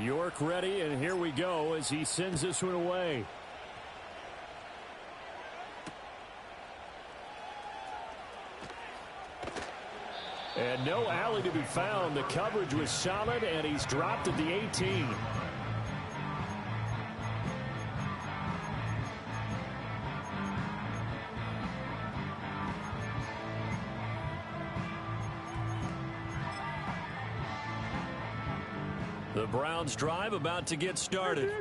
York ready, and here we go as he sends this one away. And no alley to be found. The coverage was solid, and he's dropped at the 18. The Browns drive about to get started.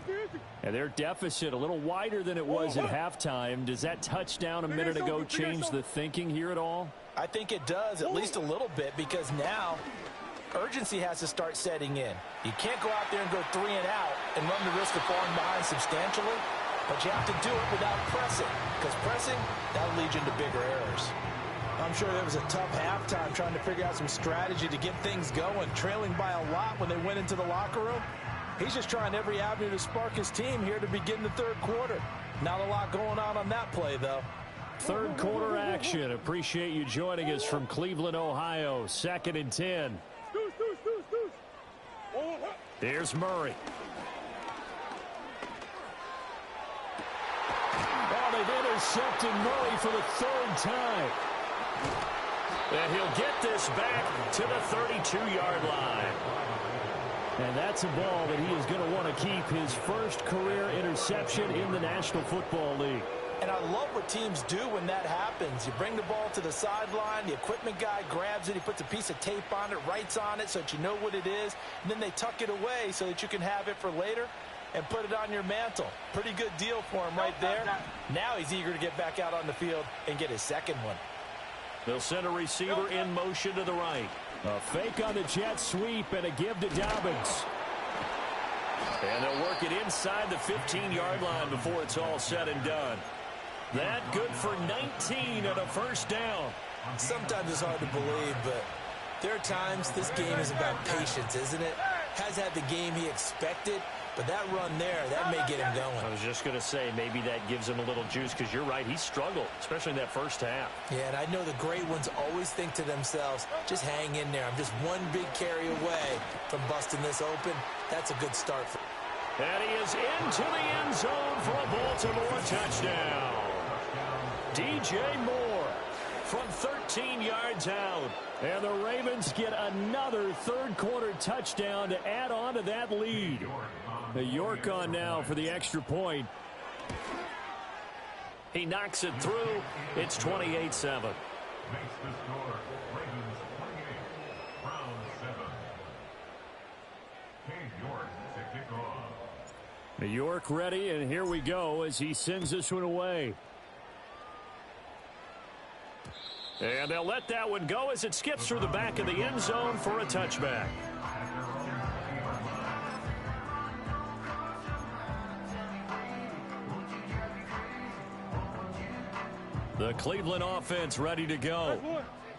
And their deficit a little wider than it was at halftime. Does that touchdown a minute ago change the thinking here at all? I think it does, at least a little bit, because now urgency has to start setting in. You can't go out there and go 3 and out and run the risk of falling behind substantially, but you have to do it without pressing, because pressing, that'll lead you into bigger errors. I'm sure there was a tough halftime trying to figure out some strategy to get things going, trailing by a lot when they went into the locker room. He's just trying every avenue to spark his team here to begin the third quarter. Not a lot going on that play, though. Third quarter action. Appreciate you joining us from Cleveland, Ohio. 2nd and 10. Here's Murray. Oh, they've intercepted Murray for the 3rd time. And he'll get this back to the 32-yard line. And that's a ball that he is going to want to keep, his first career interception in the National Football League. And I love what teams do when that happens. You bring the ball to the sideline, the equipment guy grabs it, he puts a piece of tape on it, writes on it so that you know what it is, and then they tuck it away so that you can have it for later and put it on your mantle. Pretty good deal for him right there. Now he's eager to get back out on the field and get his second one. They'll send a receiver in motion to the right. A fake on the jet sweep and a give to Dobbins. And they'll work it inside the 15-yard line before it's all said and done. That good for 19 and a first down. Sometimes it's hard to believe, but there are times this game is about patience, isn't it? Has had the game he expected, but that run there, that may get him going. I was just going to say, maybe that gives him a little juice, because you're right, he struggled, especially in that first half. Yeah, and I know the great ones always think to themselves, just hang in there. I'm just one big carry away from busting this open. That's a good start. And he is into the end zone for a Baltimore touchdown. DJ Moore from 13 yards out. And the Ravens get another third quarter touchdown to add on to that lead. The York on now for the extra point. He knocks it through. It's 28-7. New York ready, and here we go as he sends this one away. And they'll let that one go as it skips through the back of the end zone for a touchback. The Cleveland offense ready to go.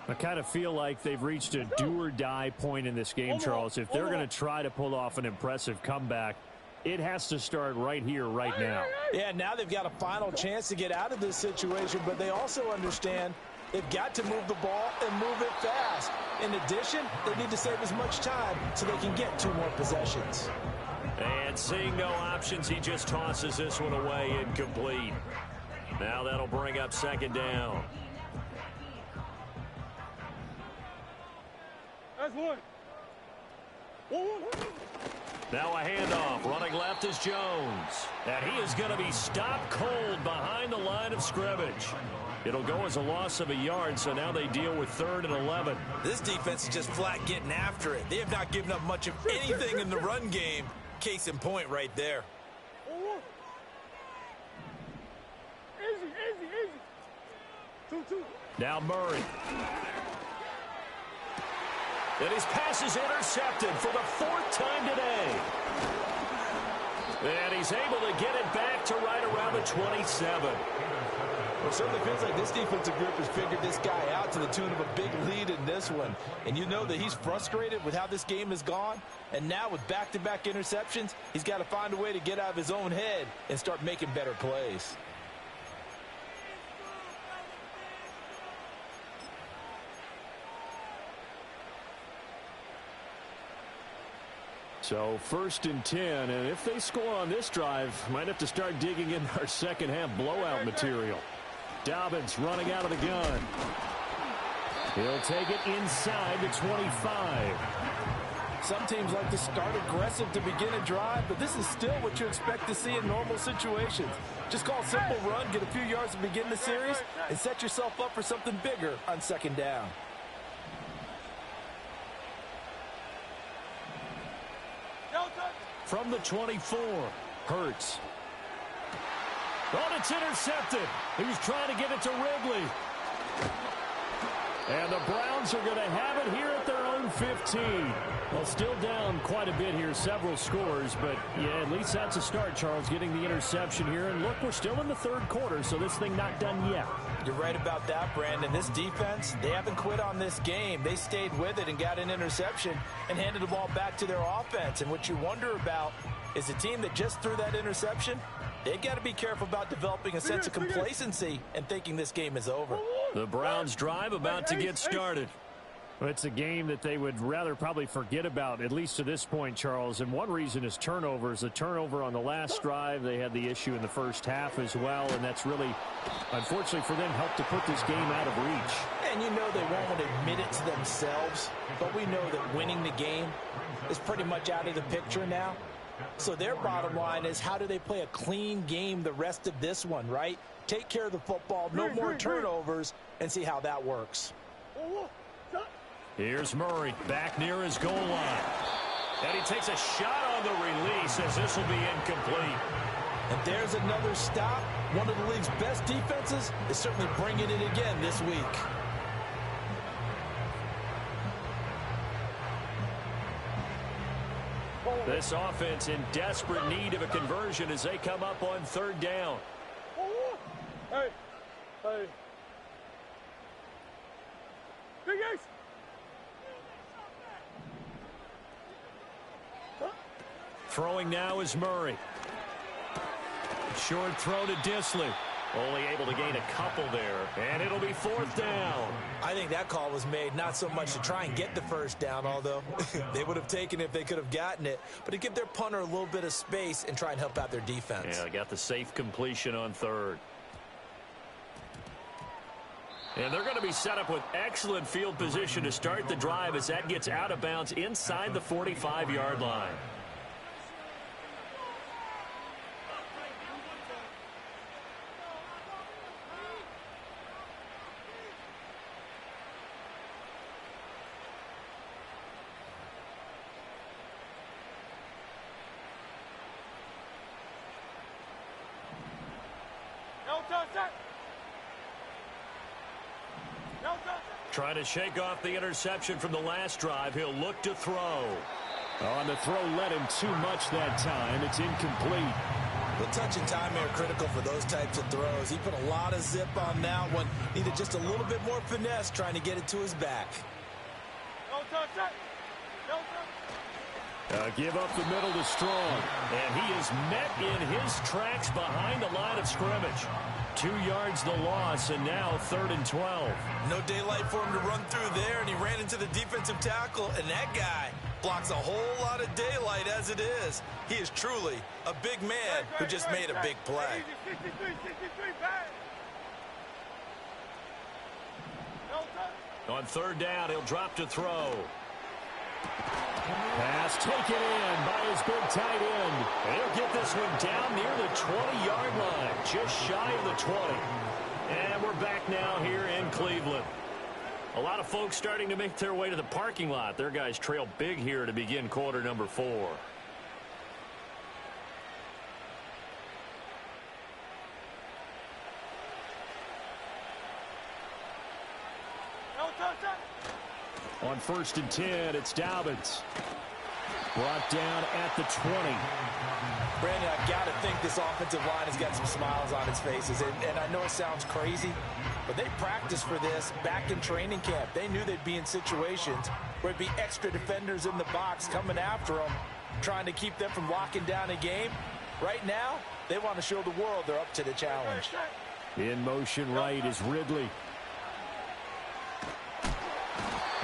I kind of feel like they've reached a do-or-die point in this game, Charles. If they're going to try to pull off an impressive comeback, it has to start right here, right now. Yeah, now they've got a final chance to get out of this situation, but they also understand they've got to move the ball and move it fast. In addition, they need to save as much time so they can get 2 more possessions. And seeing no options, he just tosses this one away incomplete. Now that'll bring up 2nd down. That's one. Now a handoff. Running left is Jones. And he is going to be stopped cold behind the line of scrimmage. It'll go as a loss of a yard, so now they deal with 3rd and 11. This defense is just flat getting after it. They have not given up much of anything in the run game. Case in point right there. Easy. Now Murray. And his pass is intercepted for the 4th time today. And he's able to get it back to right around the 27. Well, it certainly feels like this defensive group has figured this guy out to the tune of a big lead in this one. And you know that he's frustrated with how this game has gone. And now with back-to-back interceptions, he's got to find a way to get out of his own head and start making better plays. So 1st and 10, and if they score on this drive, might have to start digging in our second half blowout material. Dobbins running out of the gun. He'll take it inside the 25. Some teams like to start aggressive to begin a drive, but this is still what you expect to see in normal situations. Just call a simple run, get a few yards to begin the series, and set yourself up for something bigger on 2nd down. From the 24, Hurts. Oh, it's intercepted. He was trying to get it to Wrigley. And the Browns are going to have it here at their own 15. Well, still down quite a bit here, several scores, but yeah, at least that's a start, Charles, getting the interception here. And look, we're still in the 3rd quarter, so this thing not done yet. You're right about that, Brandon. This defense, they haven't quit on this game. They stayed with it and got an interception and handed the ball back to their offense. And what you wonder about is the team that just threw that interception, they got to be careful about developing a sense of complacency and thinking this game is over. The Browns drive about to get started. Well, it's a game that they would rather probably forget about, at least to this point, Charles. And one reason is turnovers. The turnover on the last drive, they had the issue in the first half as well. And that's really, unfortunately for them, helped to put this game out of reach. And you know they won't admit it to themselves, but we know that winning the game is pretty much out of the picture now. So their bottom line is, how do they play a clean game the rest of this one, right? Take care of the football, no more turnovers, and see how that works. Here's Murray back near his goal line. And he takes a shot on the release as this will be incomplete. And there's another stop. One of the league's best defenses is certainly bringing it again this week. This offense in desperate need of a conversion as they come up on 3rd down. Hey. Big Ace. Throwing now is Murray. Short throw to Disley. Only able to gain a couple there, and it'll be 4th down. I think that call was made not so much to try and get the 1st down, although they would have taken it if they could have gotten it, but to give their punter a little bit of space and try and help out their defense. Yeah, they got the safe completion on 3rd. And they're going to be set up with excellent field position to start the drive as that gets out of bounds inside the 45-yard line. Trying to shake off the interception from the last drive. He'll look to throw. Oh, and the throw led him too much that time. It's incomplete. The touch and timing are critical for those types of throws. He put a lot of zip on that one. Needed just a little bit more finesse trying to get it to his back. Give up the middle to Strong. And he is met in his tracks behind the line of scrimmage. 2 yards the loss, and now 3rd and 12. No daylight for him to run through there, and he ran into the defensive tackle, and that guy blocks a whole lot of daylight as it is. He is truly a big man who just made a big play. On 3rd down, he'll drop to throw. Pass taken in by his big tight end. And he'll get this one down near the 20-yard line, just shy of the 20. And we're back now here in Cleveland. A lot of folks starting to make their way to the parking lot. Their guys trail big here to begin quarter number 4. On 1st and 10, it's Dobbins. Brought down at the 20. Brandon, I've got to think this offensive line has got some smiles on its faces. And I know it sounds crazy, but they practiced for this back in training camp. They knew they'd be in situations where it'd be extra defenders in the box coming after them, trying to keep them from locking down a game. Right now, they want to show the world they're up to the challenge. In motion right is Ridley.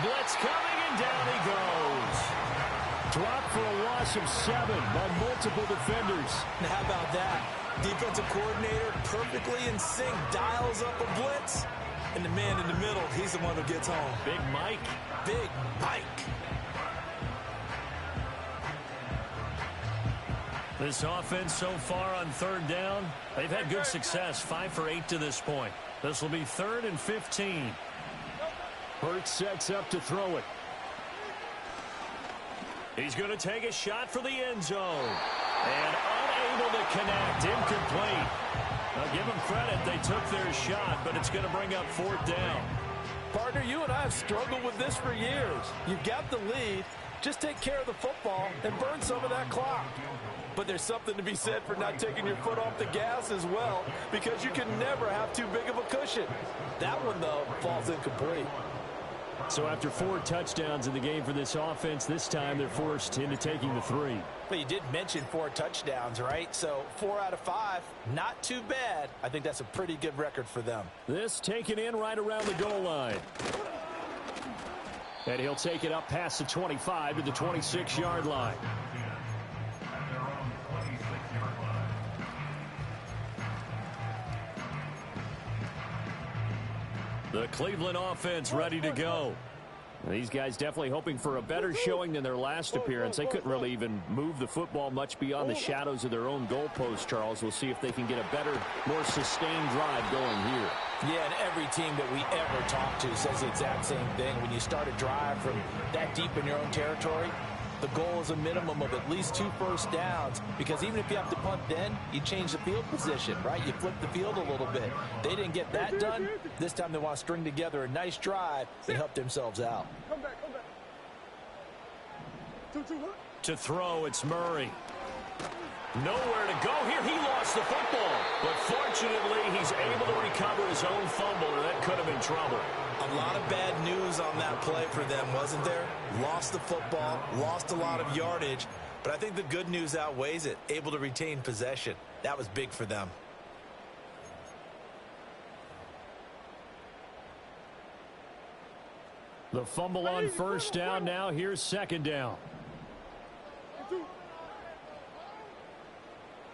Blitz coming, and down he goes. dropped for a loss of 7 by multiple defenders. Now, how about that? Defensive coordinator perfectly in sync, dials up a blitz, and the man in the middle, he's the one who gets home. Big Mike. Big Mike. This offense so far on 3rd down, they've had good success, 5 for 8 to this point. This will be 3rd and 15. Hurts sets up to throw it. He's going to take a shot for the end zone. And unable to connect, incomplete. Now give them credit, they took their shot, but it's going to bring up 4th down. Partner, you and I have struggled with this for years. You've got the lead. Just take care of the football and burn some of that clock. But there's something to be said for not taking your foot off the gas as well, because you can never have too big of a cushion. That one, though, falls incomplete. So after 4 touchdowns in the game for this offense, this time they're forced into taking the 3. But you did mention 4 touchdowns, right? So 4 out of 5, not too bad. I think that's a pretty good record for them. This taken in right around the goal line. And he'll take it up past the 25 to the 26-yard line. The Cleveland offense ready to go. These guys definitely hoping for a better showing than their last appearance. They couldn't really even move the football much beyond the shadows of their own goalpost, Charles. We'll see if they can get a better, more sustained drive going here. Yeah, and every team that we ever talk to says the exact same thing. When you start a drive from that deep in your own territory, the goal is a minimum of at least 2 first downs, because even if you have to punt then, you change the field position, right? You flip the field a little bit. They didn't get that done. This time they want to string together a nice drive and help themselves out. Come back, come back. 2-2, what? To throw, it's Murray. Nowhere to go here. He lost the football. But fortunately, he's able to recover his own fumble, or that could have been trouble. A lot of bad news on that play for them, wasn't there? Lost the football, lost a lot of yardage, but I think the good news outweighs it. Able to retain possession. That was big for them. The fumble on 1st down. Now here's 2nd down.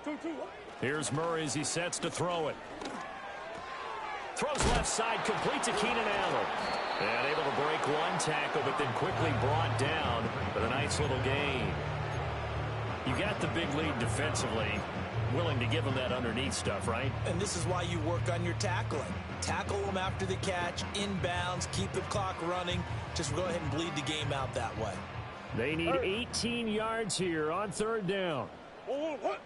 2-2, what? Here's Murray as he sets to throw it. Throws left side, complete to Keenan Allen. And able to break 1 tackle, but then quickly brought down with a nice little gain. You got the big lead defensively. Willing to give them that underneath stuff, right? And this is why you work on your tackling. Tackle them after the catch, inbounds, keep the clock running. Just go ahead and bleed the game out that way. They need 18 yards here on 3rd down. Oh, what?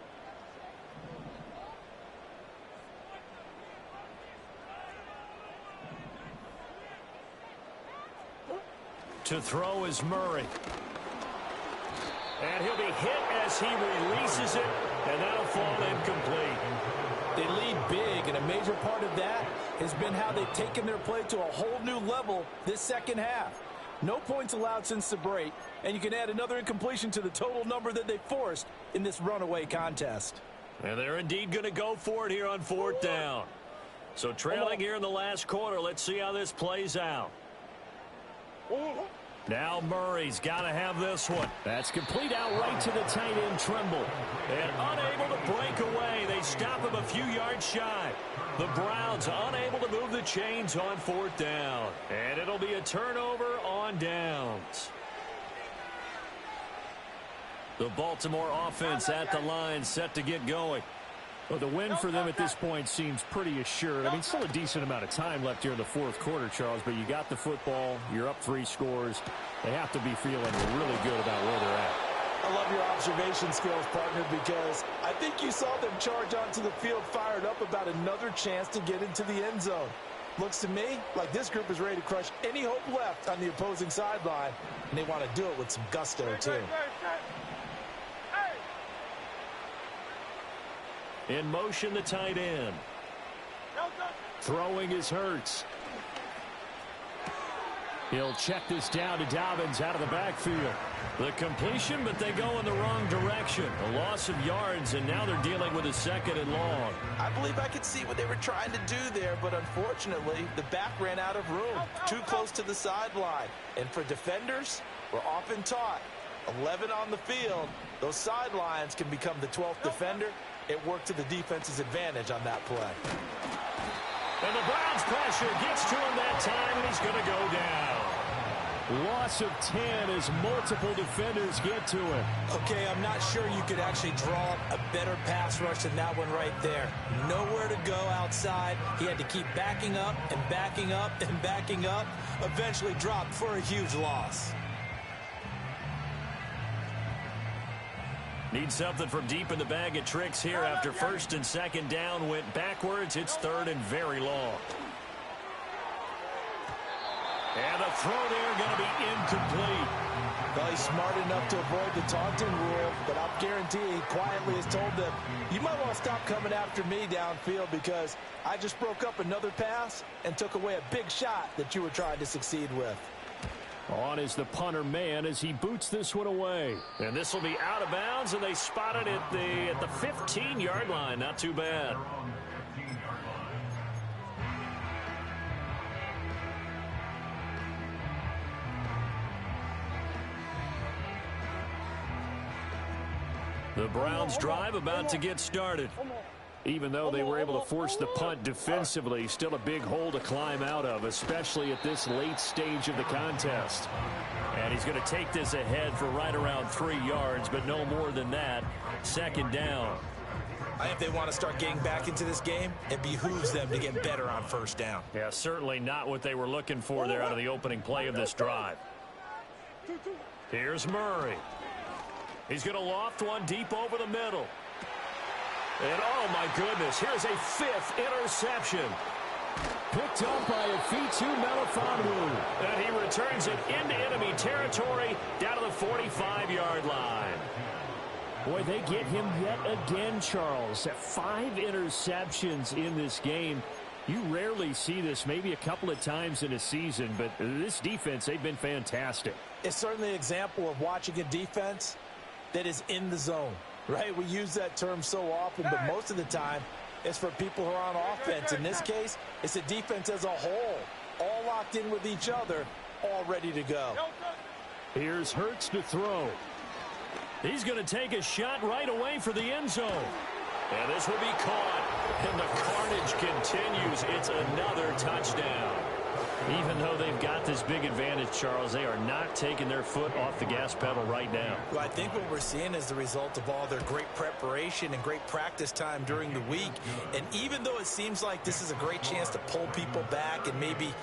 To throw is Murray. And he'll be hit as he releases it, and that'll fall incomplete. They lead big, and a major part of that has been how they've taken their play to a whole new level this 2nd half. No points allowed since the break, and you can add another incompletion to the total number that they forced in this runaway contest. And they're indeed going to go for it here on 4th down. So trailing here in the last quarter, let's see how this plays out. Now Murray's got to have this one. That's complete out right to the tight end, Tremble. And unable to break away. They stop him a few yards shy. The Browns unable to move the chains on 4th down. And it'll be a turnover on downs. The Baltimore offense at the line, set to get going. Well, the win for them at this point seems pretty assured. I mean, still a decent amount of time left here in the 4th quarter, Charles, but you got the football, you're up 3 scores. They have to be feeling really good about where they're at. I love your observation skills, partner, because I think you saw them charge onto the field fired up about another chance to get into the end zone. Looks to me like this group is ready to crush any hope left on the opposing sideline, and they want to do it with some gusto, too. In motion, the tight end. Throwing is Hurts. He'll check this down to Dobbins out of the backfield. The completion, but they go in the wrong direction. A loss of yards, and now they're dealing with a 2nd and long. I believe I could see what they were trying to do there, but unfortunately, the back ran out of room. Too close to the sideline. And for defenders, we're often taught, 11 on the field. Those sidelines can become the 12th defender. It worked to the defense's advantage on that play. And the Browns pressure gets to him that time, and he's going to go down. Loss of 10 as multiple defenders get to him. Okay, I'm not sure you could actually draw up a better pass rush than that one right there. Nowhere to go outside. He had to keep backing up and backing up and backing up. Eventually dropped for a huge loss. Need something from deep in the bag of tricks here after first and second down went backwards. It's third and very long. And the throw there going to be incomplete. Well, he's smart enough to avoid the taunting rule, but I'll guarantee he quietly has told them, you might want to stop coming after me downfield because I just broke up another pass and took away a big shot that you were trying to succeed with. On is the punter man as he boots this one away. And this will be out of bounds, and they spot it at the 15-yard line. Not too bad. The Browns drive about to get started. Even though they were able to force the punt defensively, still a big hole to climb out of, especially at this late stage of the contest. And he's going to take this ahead for right around 3 yards, but no more than that. Second down. I think if they want to start getting back into this game, it behooves them to get better on first down. Yeah, certainly not what they were looking for there out of the opening play of this drive. Here's Murray. He's going to loft one deep over the middle. And, oh, my goodness, here's a 5th interception. Picked up by a Fitu Melifonwu. And he returns it into enemy territory down to the 45-yard line. Boy, they get him yet again, Charles. 5 interceptions in this game. You rarely see this, maybe a couple of times in a season, but this defense, they've been fantastic. It's certainly an example of watching a defense that is in the zone. Right, we use that term so often, but most of the time it's for people who are on offense. In this case, it's a defense as a whole, all locked in with each other, all ready to go. Here's Hurts to throw. He's going to take a shot right away for the end zone. And this will be caught. And the carnage continues. It's another touchdown. Even though they've got this big advantage, Charles, they are not taking their foot off the gas pedal right now. Well, I think what we're seeing is the result of all their great preparation and great practice time during the week. And even though it seems like this is a great chance to pull people back and maybe,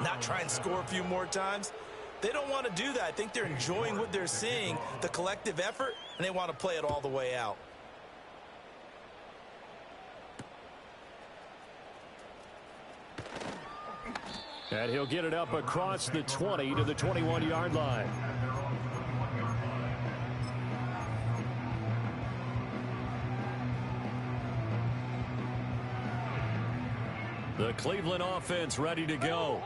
not try and score a few more times, they don't want to do that. I think they're enjoying what they're seeing, the collective effort, and they want to play it all the way out. And he'll get it up across the 20 to the 21-yard line. The Cleveland offense ready to go.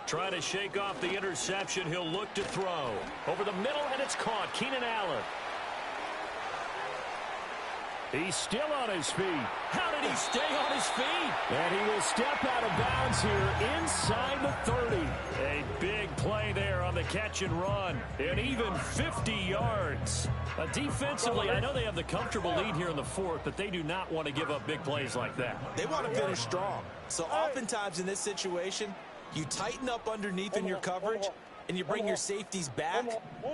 Trying to shake off the interception. He'll look to throw. Over the middle, and it's caught. Keenan Allen. He's still on his feet. How did he stay on his feet? And he will step out of bounds here inside the 30. A big play there on the catch and run. And even 50 yards. Defensively, I know they have the comfortable lead here in the 4th, but they do not want to give up big plays like that. They want to finish strong. So oftentimes in this situation, you tighten up underneath in your coverage, and you bring your safeties back.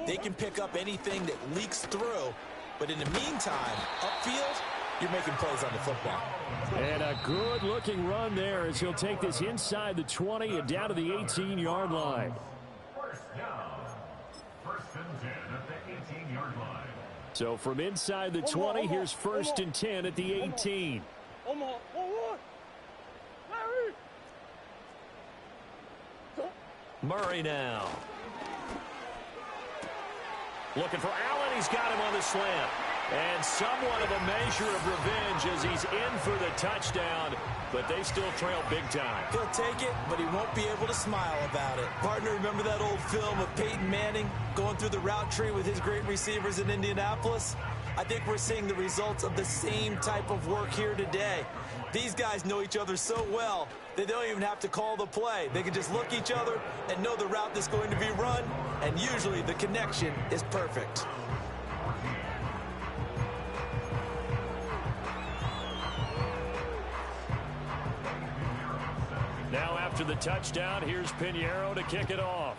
They can pick up anything that leaks through. But in the meantime, upfield, you're making plays on the football. And a good-looking run there as he'll take this inside the 20 and down to the 18-yard line. First down. First and 10 at the 18-yard line. So from inside the 20, here's first and 10 at the 18. Murray now. Looking for Allen. He's got him on the slant. And somewhat of a measure of revenge as he's in for the touchdown, but they still trail big time. He'll take it, but he won't be able to smile about it. Partner, remember that old film of Peyton Manning going through the route tree with his great receivers in Indianapolis? I think we're seeing the results of the same type of work here today. These guys know each other so well, they don't even have to call the play. They can just look each other and know the route that's going to be run, and usually the connection is perfect. Now after the touchdown, here's Pinheiro to kick it off.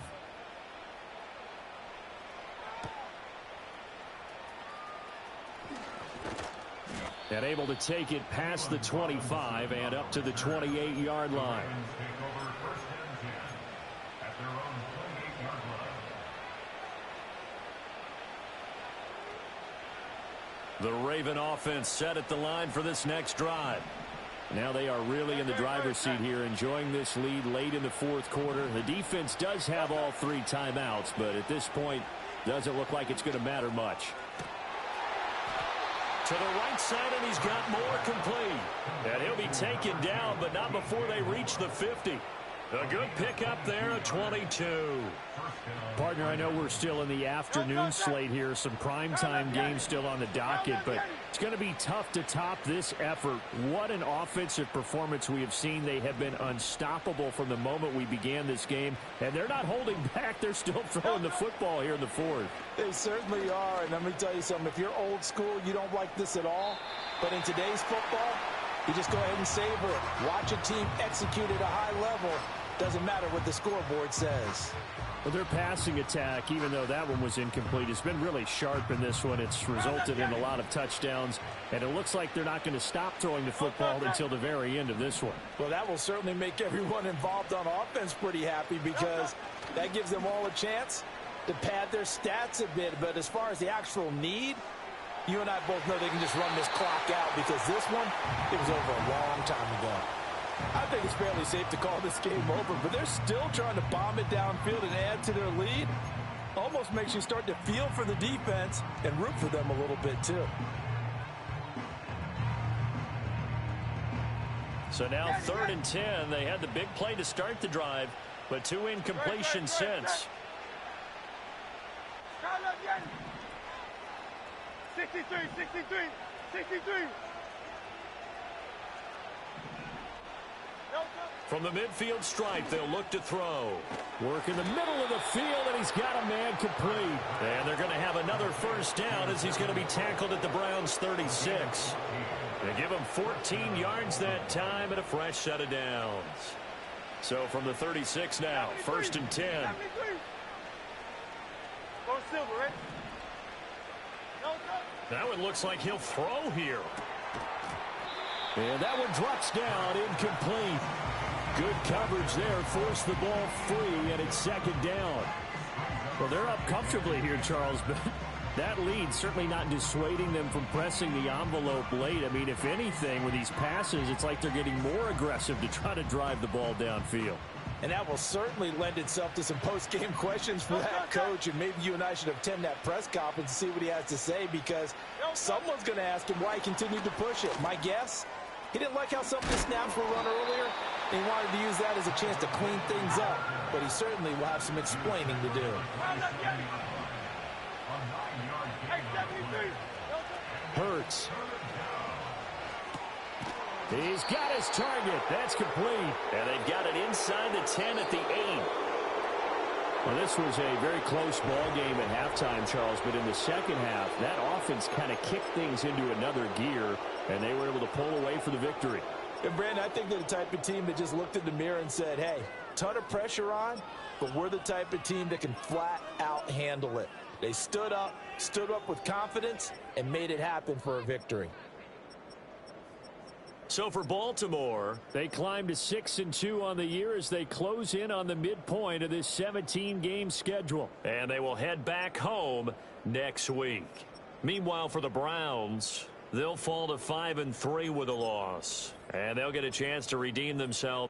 And able to take it past the 25 and up to the 28-yard line. The Raven offense set at the line for this next drive. Now they are really in the driver's seat here, enjoying this lead late in the fourth quarter. The defense does have all 3 timeouts, but at this point, doesn't look like it's going to matter much. To the right side, and he's got more complete. And he'll be taken down, but not before they reach the 50. A good pickup there, a 22. Partner, I know we're still in the afternoon slate here. Some primetime games still on the docket, but it's going to be tough to top this effort. What an offensive performance we have seen. They have been unstoppable from the moment we began this game, and they're not holding back. They're still throwing the football here in the fourth. They certainly are, and let me tell you something. If you're old school, you don't like this at all. But in today's football, you just go ahead and savor it. Watch a team execute at a high level. Doesn't matter what the scoreboard says. Well, their passing attack, even though that one was incomplete, has been really sharp in this one. It's resulted in a lot of touchdowns, and it looks like they're not going to stop throwing the football until the very end of this one. Well, that will certainly make everyone involved on offense pretty happy, because that gives them all a chance to pad their stats a bit. But as far as the actual need, you and I both know they can just run this clock out, because this one, it was over a long time ago. I think it's fairly safe to call this game over, but they're still trying to bomb it downfield and add to their lead. Almost makes you start to feel for the defense and root for them a little bit too. So now 3rd and 10. They had the big play to start the drive, but 2 incompletions since. 63, 63, 63. From the midfield stripe, they'll look to throw. Work in the middle of the field, and he's got a man complete. And they're going to have another first down, as he's going to be tackled at the Browns' 36. They give him 14 yards that time and a fresh set of downs. So from the 36 now, 1st and 10. That one looks like he'll throw here. And that one drops down, incomplete. Good coverage there, forced the ball free, and it's 2nd down. Well, they're up comfortably here, Charles, but that lead certainly not dissuading them from pressing the envelope late. I mean, if anything, with these passes, it's like they're getting more aggressive to try to drive the ball downfield. And that will certainly lend itself to some post-game questions for that coach, and maybe you and I should attend that press conference and see what he has to say, because someone's going to ask him why he continued to push it. My guess, he didn't like how some of the snaps were run earlier, and he wanted to use that as a chance to clean things up, but he certainly will have some explaining to do. Hurts. He's got his target. That's complete. And they've got it inside the 10 at the 8. Well, this was a very close ball game at halftime, Charles, but in the second half, that offense kind of kicked things into another gear, and they were able to pull away for the victory. And Brandon, I think they're the type of team that just looked in the mirror and said, hey, ton of pressure on, but we're the type of team that can flat out handle it. They stood up with confidence, and made it happen for a victory. So for Baltimore, they climbed to 6-2 on the year as they close in on the midpoint of this 17-game schedule. and they will head back home next week. Meanwhile, for the Browns, they'll fall to 5-3 with a loss, and they'll get a chance to redeem themselves.